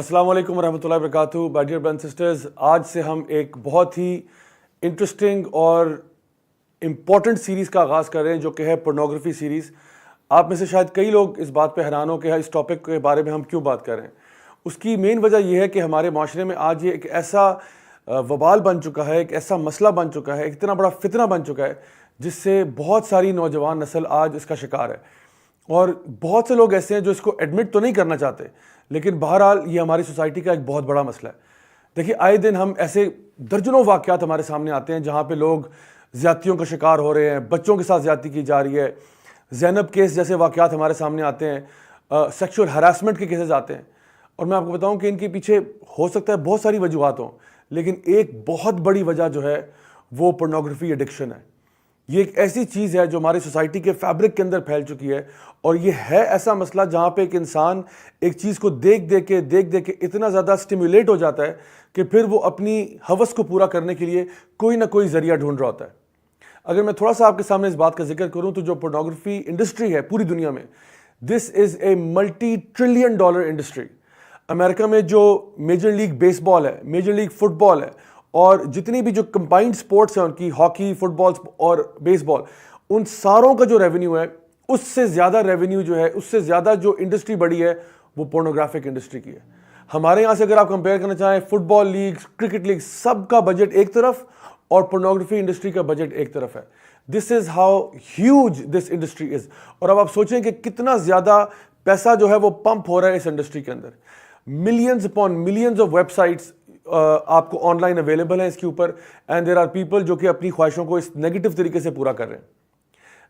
السلام علیکم ورحمۃ اللہ وبرکاتہ. My dear brothers and sisters, آج سے ہم ایک بہت ہی انٹرسٹنگ اور امپورٹنٹ سیریز کا آغاز کر رہے ہیں جو کہ ہے پورنوگرافی سیریز. آپ میں سے شاید کئی لوگ اس بات پہ حیران ہو کہ اس ٹاپک کے بارے میں ہم کیوں بات کر رہے ہیں. اس کی مین وجہ یہ ہے کہ ہمارے معاشرے میں آج یہ ایک ایسا وبال بن چکا ہے، ایک ایسا مسئلہ بن چکا ہے، ایک اتنا بڑا فتنہ بن چکا ہے جس سے بہت ساری نوجوان نسل آج اس کا شکار ہے. اور بہت سے لوگ ایسے ہیں جو اس کو ایڈمٹ تو نہیں کرنا چاہتے، لیکن بہرحال یہ ہماری سوسائٹی کا ایک بہت بڑا مسئلہ ہے. دیکھیے، آئے دن ہم ایسے درجنوں واقعات ہمارے سامنے آتے ہیں جہاں پہ لوگ زیادتیوں کا شکار ہو رہے ہیں، بچوں کے ساتھ زیادتی کی جا رہی ہے. زینب کیس جیسے واقعات ہمارے سامنے آتے ہیں، سیکشول ہراسمنٹ کے کیسز آتے ہیں. اور میں آپ کو بتاؤں کہ ان کے پیچھے ہو سکتا ہے بہت ساری وجوہات ہوں، لیکن ایک بہت بڑی وجہ جو ہے وہ پورنوگرافی ایڈکشن ہے. یہ ایک ایسی چیز ہے جو ہماری سوسائٹی کے فیبرک کے اندر پھیل چکی ہے، اور یہ ہے ایسا مسئلہ جہاں پہ ایک انسان ایک چیز کو دیکھ دیکھ کے اتنا زیادہ سٹیمیولیٹ ہو جاتا ہے کہ پھر وہ اپنی ہوس کو پورا کرنے کے لیے کوئی نہ کوئی ذریعہ ڈھونڈ رہا ہوتا ہے. اگر میں تھوڑا سا آپ کے سامنے اس بات کا ذکر کروں تو جو پورنوگرافی انڈسٹری ہے پوری دنیا میں، this is a multi trillion dollar industry. امریکہ میں جو میجر لیگ بیس بال ہے، میجر لیگ فٹ بال ہے، اور جتنی بھی جو کمبائنڈ سپورٹس ہیں ان کی، ہاکی، فٹ بال اور بیس بال، ان ساروں کا جو ریونیو ہے اس سے زیادہ ریونیو جو ہے، اس سے زیادہ جو انڈسٹری بڑی ہے وہ پورنوگرافک انڈسٹری کی ہے. ہمارے یہاں سے اگر آپ کمپیئر کرنا چاہیں، فٹ بال لیگ، کرکٹ لیگ، سب کا بجٹ ایک طرف اور پورنوگرافی انڈسٹری کا بجٹ ایک طرف ہے. This is how huge this industry is. اور اب آپ سوچیں کہ کتنا زیادہ پیسہ جو ہے وہ پمپ ہو رہا ہے اس انڈسٹری کے اندر. Millions upon millions of web sites آپ کو آن لائن اویلیبل ہیں اس کے اوپر، اینڈ دیر آر پیپل جو کہ اپنی خواہشوں کو اس نیگیٹو طریقے سے پورا کر رہے ہیں.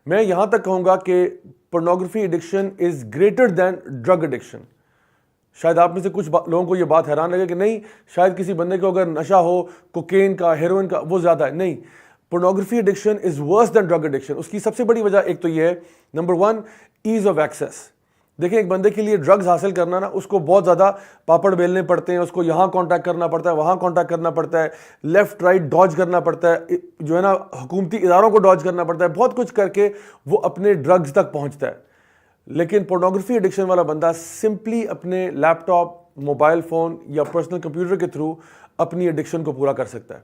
میں یہاں تک کہوں گا کہ pornography addiction is greater than drug addiction. شاید آپ میں سے کچھ لوگوں کو یہ بات حیران لگے کہ نہیں، شاید کسی بندے کو اگر نشہ ہو کوکین کا، ہیروئن کا، وہ زیادہ ہے. نہیں، پورنوگرافی ایڈکشن از ورس دین ڈرگ ایڈکشن. اس کی سب سے بڑی وجہ ایک تو یہ ہے، نمبر 1، ایز آف ایکسیس. دیکھیں، ایک بندے کے لیے ڈرگز حاصل کرنا نا، اس کو بہت زیادہ پاپڑ بیلنے پڑتے ہیں، اس کو یہاں کانٹیکٹ کرنا پڑتا ہے، وہاں کانٹیکٹ کرنا پڑتا ہے، لیفٹ رائٹ ڈاج کرنا پڑتا ہے، جو ہے نا حکومتی اداروں کو ڈاج کرنا پڑتا ہے، بہت کچھ کر کے وہ اپنے ڈرگز تک پہنچتا ہے. لیکن پورنوگرافی ایڈکشن والا بندہ سمپلی اپنے لیپ ٹاپ، موبائل فون یا پرسنل کمپیوٹر کے تھرو اپنی ایڈکشن کو پورا کر سکتا ہے.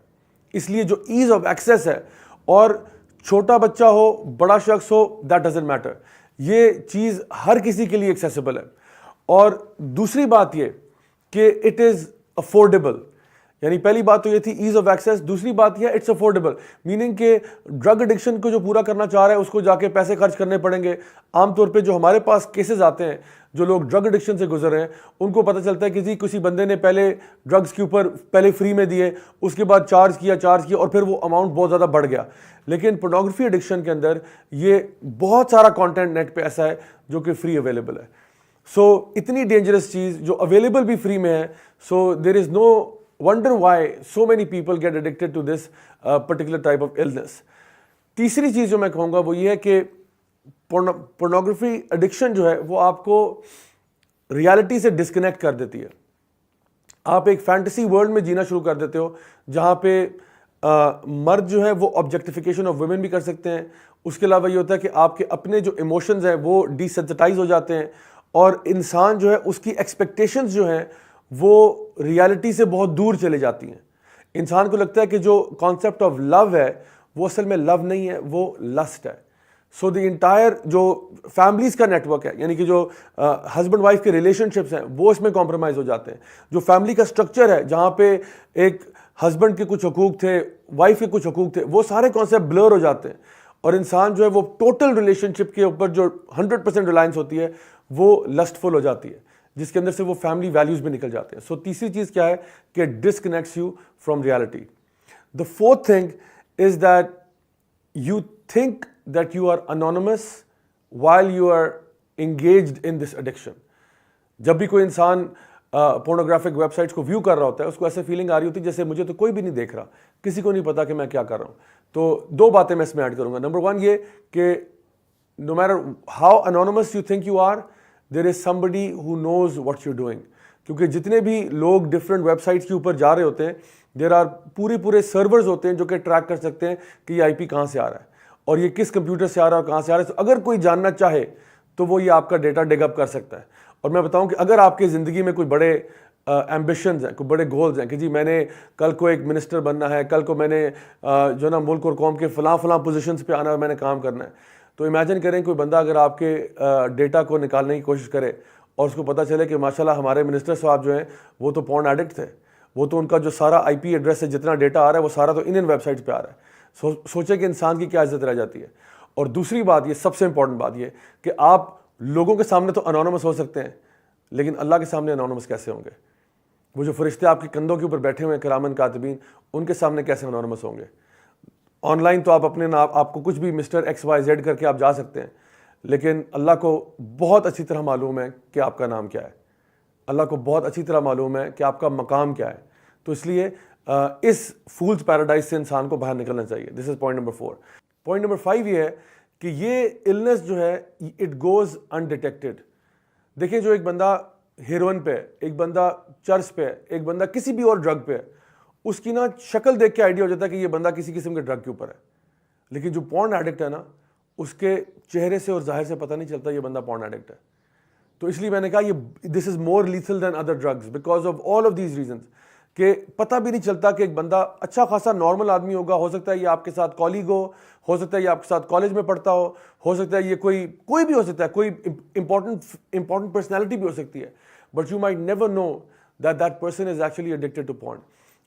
اس لیے جو ایز آف ایکسیس ہے، اور چھوٹا بچہ ہو، بڑا شخص ہو، دیٹ ڈزنٹ میٹر، یہ چیز ہر کسی کے لیے ایکسیسیبل ہے. اور دوسری بات یہ کہ اٹ از افورڈیبل. یعنی پہلی بات تو یہ تھی ایز آف ایکسیس، دوسری بات یہ اٹس افورڈیبل، میننگ کہ ڈرگ ایڈکشن کو جو پورا کرنا چاہ رہا ہے اس کو جا کے پیسے خرچ کرنے پڑیں گے. عام طور پہ جو ہمارے پاس کیسز آتے ہیں، جو لوگ ڈرگ ایڈکشن سے گزر رہے ہیں، ان کو پتہ چلتا ہے کہ کسی بندے نے پہلے ڈرگز کے اوپر پہلے فری میں دیے، اس کے بعد چارج کیا اور پھر وہ اماؤنٹ بہت زیادہ بڑھ گیا. لیکن پورنوگرافی ایڈکشن کے اندر یہ بہت سارا کانٹینٹ نیٹ پہ ایسا ہے جو کہ فری اویلیبل ہے. سو اتنی ڈینجرس چیز جو اویلیبل بھی فری میں ہے، so there is no wonder why so many people get addicted to this particular type of illness. تیسری چیز جو میں کہوں گا وہ یہ ہے کہ پورنوگرافی ایڈکشن جو ہے وہ آپ کو ریالٹی سے ڈسکنیکٹ کر دیتی ہے. آپ ایک فینٹیسی ورلڈ میں جینا شروع کر دیتے ہو جہاں پہ مرد جو ہے وہ آبجیکٹیفیکیشن آف ویمن بھی کر سکتے ہیں. اس کے علاوہ یہ ہوتا ہے کہ آپ کے اپنے جو ایموشنز ہیں وہ ڈی سینسٹائز ہو جاتے ہیں، اور انسان جو ہے اس کی ایکسپیکٹیشنز جو ہیں وہ ریالٹی سے بہت دور چلے جاتی ہیں. انسان کو لگتا ہے کہ جو کانسیپٹ آف لو ہے وہ اصل میں لو نہیں ہے، وہ لسٹ ہے. سو دی انٹائر جو فیملیز کا نیٹ ورک ہے، یعنی کہ جو ہسبینڈ وائف کے ریلیشن شپس ہیں وہ اس میں کمپرومائز ہو جاتے ہیں. جو فیملی کا سٹرکچر ہے جہاں پہ ایک ہسبینڈ کے کچھ حقوق تھے، وائف کے کچھ حقوق تھے، وہ سارے کانسیپٹ بلر ہو جاتے ہیں، اور انسان جو ہے وہ ٹوٹل ریلیشن شپ کے اوپر جو 100% ریلائنس ہوتی ہے وہ لسٹ فل ہو جاتی ہے، جس کے اندر سے وہ فیملی ویلیوز بھی نکل جاتے ہیں. سو تیسری چیز کیا ہے کہ disconnects you from reality. The fourth thing is that you think that you are anonymous while you are engaged in this addiction. جب بھی کوئی انسان پورنوگرافک ویب سائٹس کو ویو کر رہا ہوتا ہے، اس کو ایسے فیلنگ آ رہی ہوتی ہے جیسے مجھے تو کوئی بھی نہیں دیکھ رہا، کسی کو نہیں پتا کہ میں کیا کر رہا ہوں. تو دو باتیں میں اس میں ایڈ کروں گا. نمبر 1 یہ کہ no matter how anonymous you think you are, there is somebody who knows what you're doing. کیونکہ جتنے بھی لوگ ڈفرینٹ ویب سائٹس کے اوپر جا رہے ہوتے ہیں، دیر آر پورے سرورز ہوتے ہیں جو کہ ٹریک کر سکتے ہیں کہ یہ IP کہاں سے آ رہا ہے اور یہ کس کمپیوٹر سے آ رہا ہے اور کہاں سے آ رہا ہے. تو اگر کوئی جاننا چاہے تو وہ یہ آپ کا ڈیٹا ڈگ اپ کر سکتا ہے. اور میں بتاؤں کہ اگر آپ کی زندگی میں کوئی بڑے ایمبیشنز ہیں, کوئی بڑے گولز ہیں کہ جی میں نے کل کو ایک منسٹر بننا ہے, کل کو میں نے جو نا ملک اور قوم کے فلاں پوزیشنز پہ آنا ہے, میں نے کام کرنا ہے. تو امیجن کریں کوئی بندہ اگر آپ کے ڈیٹا کو نکالنے کی کوشش کرے اور اس کو پتہ چلے کہ ماشاءاللہ ہمارے منسٹر صاحب جو ہیں وہ تو پورن ایڈکٹ تھے, وہ تو ان کا جو سارا آئی پی ایڈریس ہے, جتنا ڈیٹا آ رہا ہے وہ سارا تو انڈین ویب سائٹس پہ آ رہا ہے. سوچے کہ انسان کی کیا عزت رہ جاتی ہے. اور دوسری بات, یہ سب سے امپورٹنٹ بات یہ کہ آپ لوگوں کے سامنے تو انونیمس ہو سکتے ہیں, لیکن اللہ کے سامنے انونیمس کیسے ہوں گے؟ وہ جو فرشتے آپ کے کندھوں کے اوپر بیٹھے ہوئے ہیں کرامن کاتبین, ان کے سامنے کیسے انونیمس ہوں گے؟ آن لائن تو آپ اپنے آپ کو کچھ بھی مسٹر ایکس وائی زیڈ کر کے آپ جا سکتے ہیں, لیکن اللہ کو بہت اچھی طرح معلوم ہے کہ آپ کا نام کیا ہے. اللہ کو بہت اچھی طرح معلوم ہے کہ آپ کا مقام کیا ہے. تو اس لیے اس فولز پیراڈائز سے انسان کو باہر نکلنا چاہیے. This is point number 4. Point number 5 یہ ہے کہ یہ النس جو ہے اٹ گوز انڈیٹیکٹڈ. دیکھیں, جو ایک بندہ ہیروئن پہ ہے, ایک بندہ چرس پہ ہے, ایک بندہ کسی بھی اور ڈرگ پہ ہے, اس کی نا شکل دیکھ کے آئیڈیا ہو جاتا ہے کہ یہ بندہ کسی قسم کے ڈرگ کے اوپر ہے. لیکن جو پورن ایڈکٹ ہے نا, اس کے چہرے سے اور ظاہر سے پتہ نہیں چلتا یہ بندہ پورن ایڈکٹ ہے. تو اس لیے میں نے کہا یہ this is more lethal than other drugs because of all of these reasons, کہ پتہ بھی نہیں چلتا کہ ایک بندہ اچھا خاصا نارمل آدمی ہوگا, ہو سکتا ہے یہ آپ کے ساتھ کالیگ ہو سکتا ہے یہ آپ کے ساتھ کالج میں پڑھتا ہو سکتا ہے یہ کوئی بھی ہو سکتا ہے, کوئی امپورٹنٹ پرسنالٹی بھی ہو سکتی ہے, but you might never know that person is actually addicted to porn.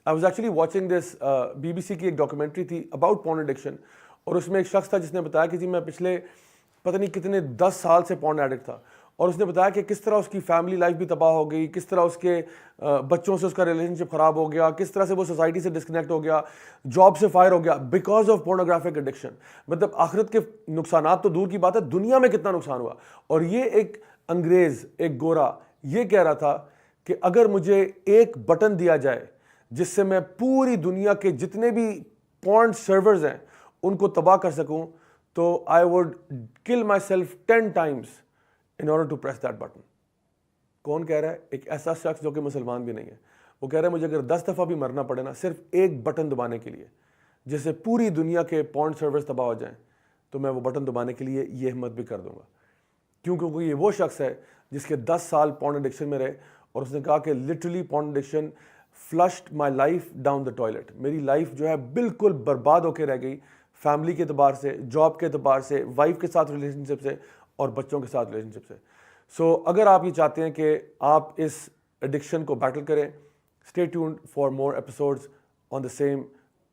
I was actually watching this BBC کی ایک ڈاکومنٹری تھی اباؤٹ پورن ایڈکشن, اور اس میں ایک شخص تھا جس نے بتایا کہ جی میں پچھلے پتہ نہیں کتنے 10 سال سے پورن ایڈکٹ تھا, اور اس نے بتایا کہ کس طرح اس کی فیملی لائف بھی تباہ ہو گئی, کس طرح اس کے بچوں سے اس کا ریلیشن شپ خراب ہو گیا, کس طرح سے وہ سوسائٹی سے ڈسکنیکٹ ہو گیا, جاب سے فائر ہو گیا بیکاز آف پورنوگرافک ایڈکشن. مطلب آخرت کے نقصانات تو دور کی بات ہے, دنیا میں کتنا نقصان ہوا. اور یہ ایک انگریز, ایک گورا, یہ کہہ رہا تھا کہ اگر مجھے ایک بٹن دیا جائے جس سے میں پوری دنیا کے جتنے بھی پورن سرورز ہیں ان کو تباہ کر سکوں, تو آئی ووڈ کل my self 10 times in order to press that button. کون کہہ رہا ہے؟ ایک ایسا شخص جو کہ مسلمان بھی نہیں ہے. وہ کہہ رہا ہے مجھے اگر 10 دفعہ بھی مرنا پڑے نا صرف ایک بٹن دبانے کے لیے جس سے پوری دنیا کے پورن سرورز تباہ ہو جائیں, تو میں وہ بٹن دبانے کے لیے یہ ہمت بھی کر دوں گا. کیونکہ یہ وہ شخص ہے جس کے 10 سال پورن ایڈکشن میں رہے, اور اس نے کہا کہ literally porn addiction flushed my life down the toilet. میری لائف جو ہے بالکل برباد ہو کے رہ گئی, فیملی کے اعتبار سے, جاب کے اعتبار سے, وائف کے ساتھ ریلیشن شپ سے, اور بچوں کے ساتھ ریلیشن شپ سے. سو اگر آپ یہ چاہتے ہیں کہ آپ اس ایڈکشن کو بیٹل کریں, stay tuned for more episodes on the same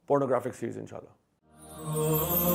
pornographic series انشاءاللہ.